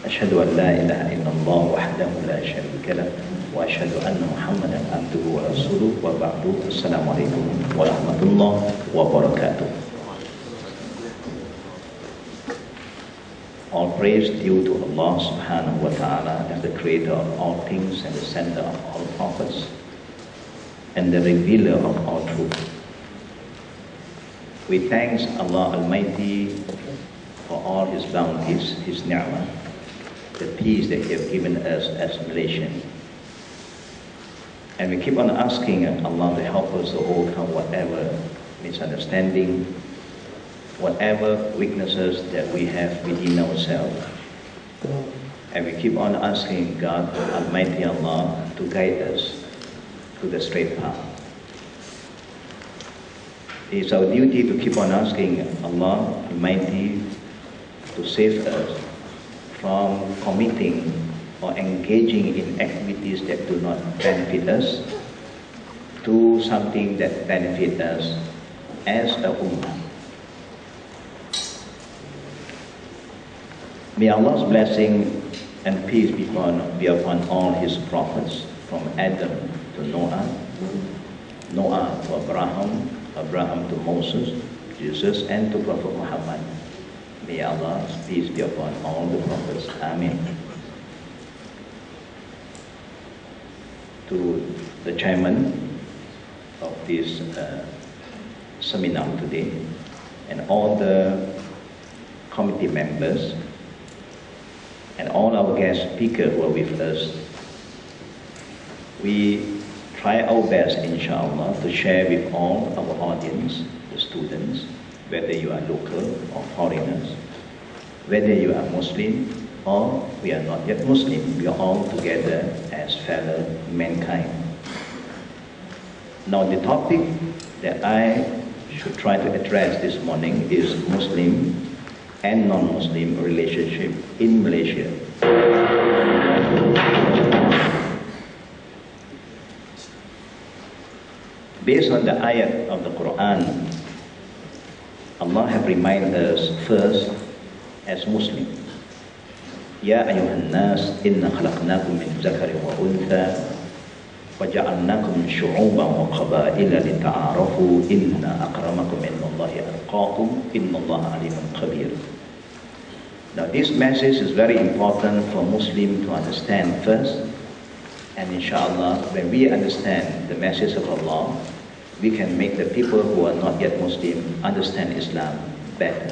أشهد أن لا إله إلا الله وحده لا شريك له وأشهد أن محمدا عبده ورسوله وبعد السلام عليكم ورحمة الله وبركاته. All praise due to Allah subhanahu wa ta'ala as the creator of all things and the sender of all prophets and the revealer of all truth. We thank Allah Almighty for all His bounties, His ni'mah, the peace that He has given us as Malaysians. And we keep on asking Allah to help us to overcome whatever misunderstanding, whatever weaknesses that we have within ourselves. And we keep on asking God, Almighty Allah, to guide us to the straight path. It is our duty to keep on asking Allah Almighty to save us from committing or engaging in activities that do not benefit us to something that benefits us as a ummah. May Allah's blessing and peace be upon all His prophets, from Adam to Noah, Noah to Abraham, Abraham to Moses, Jesus, and to Prophet Muhammad. May Allah's peace be upon all the prophets. Amen. To the chairman of this seminar today, and all the committee members, and all our guest speakers who are with us, we try our best, inshallah, to share with all our audience, the students, whether you are local or foreigners, whether you are Muslim or we are not yet Muslim, we are all together as fellow mankind. Now the topic that I should try to address this morning is Muslim and non-Muslim relationship in Malaysia. Based on the ayat of the Quran, Allah have reminded us first as Muslim. Ya ayuhan nas, inna khalaqnakum min zakarin wa untha wa ja'alnakum syu'uban wa qabaila lita'arafu inna akramakum indallahi atqakum innallaha alimun khabir. Now this message is very important for Muslims to understand first, and inshallah when we understand the message of Allah, we can make the people who are not yet Muslim understand Islam better.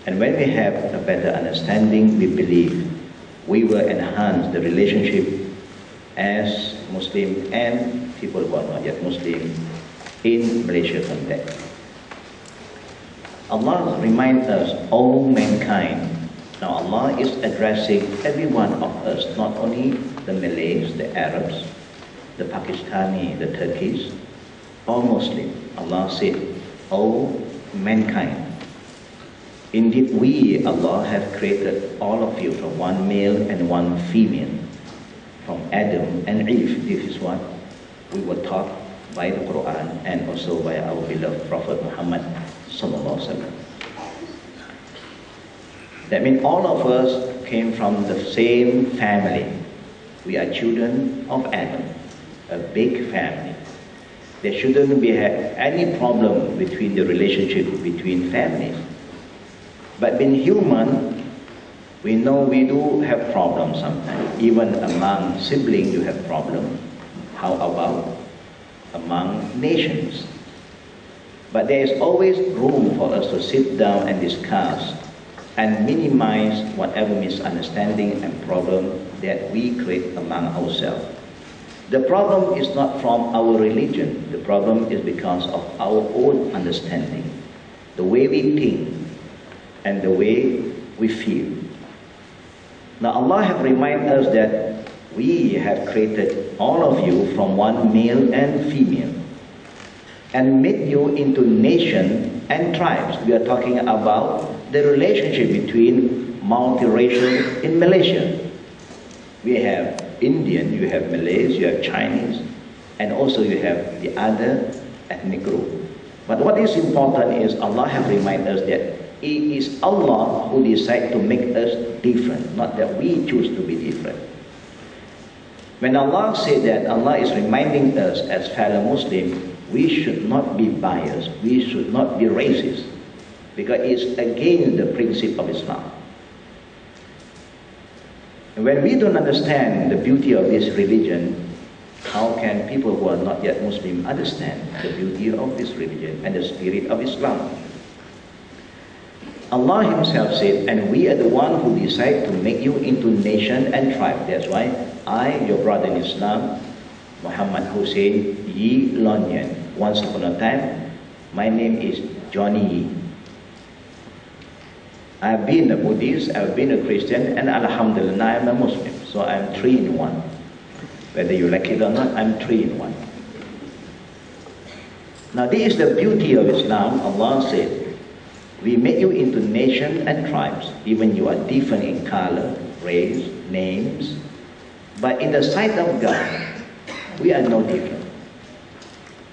And when we have a better understanding, we believe we will enhance the relationship as Muslim and people who are not yet Muslim in Malaysia context. Allah reminds us, all mankind. Now Allah is addressing every one of us, not only the Malays, the Arabs, the Pakistani, the Turkish, all Muslim. Allah said, all mankind. Indeed, we, Allah, have created all of you from one male and one female, from Adam and Eve. This is what we were taught by the Quran and also by our beloved Prophet Muhammad sallallahu alaihi wasallam. That means all of us came from the same family. We are children of Adam, a big family. There shouldn't be any problem between the relationship between families. But being human, we know we do have problems sometimes. Even among siblings, you have problems. How about among nations? But there is always room for us to sit down and discuss and minimize whatever misunderstanding and problem that we create among ourselves. The problem is not from our religion. The problem is because of our own understanding, the way we think, and the way we feel. Now Allah have reminded us that we have created all of you from one male and female and made you into nation and tribes. We are talking about the relationship between multiracial in Malaysia. We have Indian, you have Malays, you have Chinese, and also you have the other ethnic group. But what is important is Allah have reminded us that it is Allah who decides to make us different, not that we choose to be different. When Allah said that, Allah is reminding us as fellow Muslims, we should not be biased, we should not be racist, because it's against the principle of Islam. And when we don't understand the beauty of this religion, how can people who are not yet Muslim understand the beauty of this religion and the spirit of Islam? Allah Himself said, and we are the one who decide to make you into nation and tribe. That's why I, your brother in Islam, Muhammad Hussein Yi Lon Yen. Once upon a time, my name is Johnny Yi. I've been a Buddhist, I've been a Christian, and Alhamdulillah, I'm a Muslim. So I'm 3 in 1. Whether you like it or not, I'm 3 in 1. Now this is the beauty of Islam. Allah said, we make you into nation and tribes, even you are different in color, race, names. But in the sight of God, we are no different.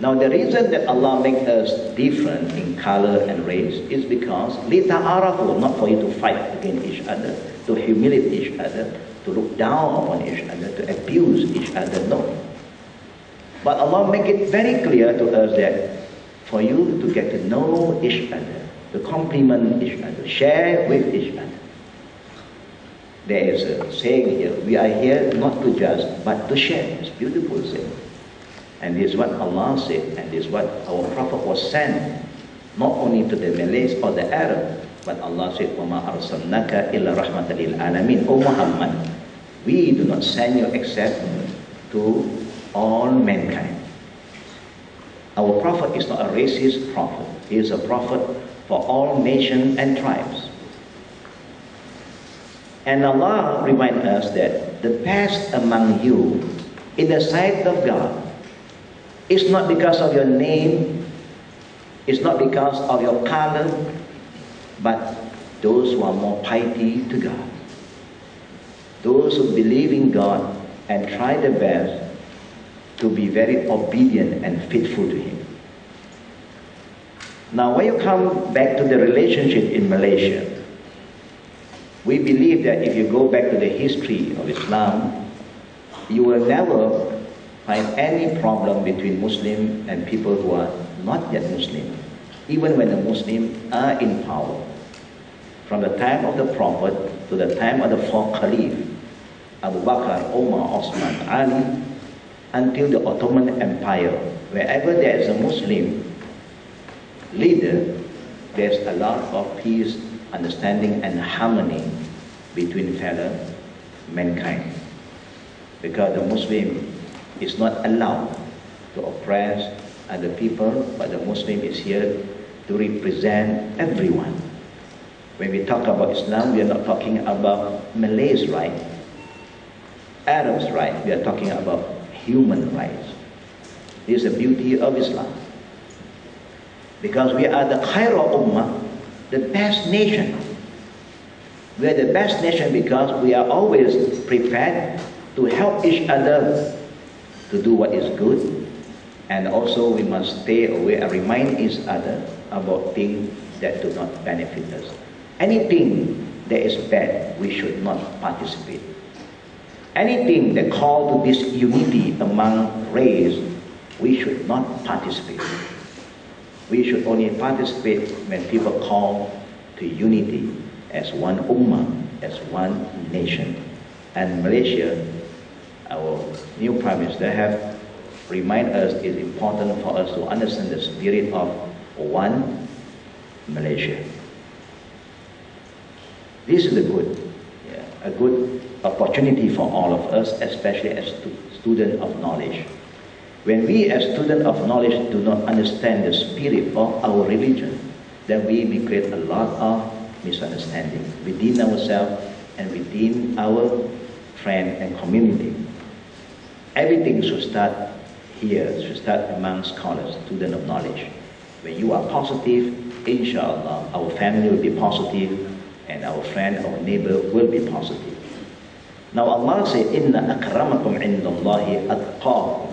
Now the reason that Allah makes us different in color and race is because lita'arafu, not for you to fight against each other, to humiliate each other, to look down upon each other, to abuse each other, no. But Allah make it very clear to us that for you to get to know each other, to compliment each other, share with each other. There is a saying here, we are here not to judge, but to share. It's a beautiful saying. And this is what Allah said, and this is what our Prophet was sent, not only to the Malays or the Arabs, but Allah said, وَمَا أَرْسَلْنَاكَ إِلَّا رَحْمَةً لِلْعَالَمِينَ. O Muhammad, we do not send you except to all mankind. Our Prophet is not a racist prophet. He is a prophet for all nations and tribes. And Allah reminds us that the best among you in the sight of God is not because of your name, it's not because of your color, but those who are more piety to God. Those who believe in God and try their best to be very obedient and faithful to Him. Now when you come back to the relationship in Malaysia, we believe that if you go back to the history of Islam, you will never find any problem between Muslim and people who are not yet Muslim, even when the Muslims are in power. From the time of the Prophet to the time of the 4 Caliph, Abu Bakr, Umar, Osman, Ali, until the Ottoman Empire, wherever there is a Muslim leader, there's a lot of peace, understanding and harmony between fellow mankind. Because the Muslim is not allowed to oppress other people, but the Muslim is here to represent everyone. When we talk about Islam, we are not talking about Malays' right, Arabs' right, we are talking about human rights. This is the beauty of Islam. Because we are the Khaira Ummah, the best nation. We are the best nation because we are always prepared to help each other to do what is good, and also we must stay away and remind each other about things that do not benefit us. Anything that is bad, we should not participate. Anything that calls to disunity among race, we should not participate. We should only participate when people call to unity as one ummah, as one nation. And Malaysia, our new Prime Minister, have reminded us it's important for us to understand the spirit of one Malaysia. This is a good opportunity for all of us, especially as students of knowledge. When we as students of knowledge do not understand the spirit of our religion, then we may create a lot of misunderstanding within ourselves and within our friend and community. Everything should start here, should start among scholars, students of knowledge. When you are positive, inshallah, our family will be positive, and our friend, our neighbor will be positive. Now Allah said, Inna akramakum indallahi atqakum.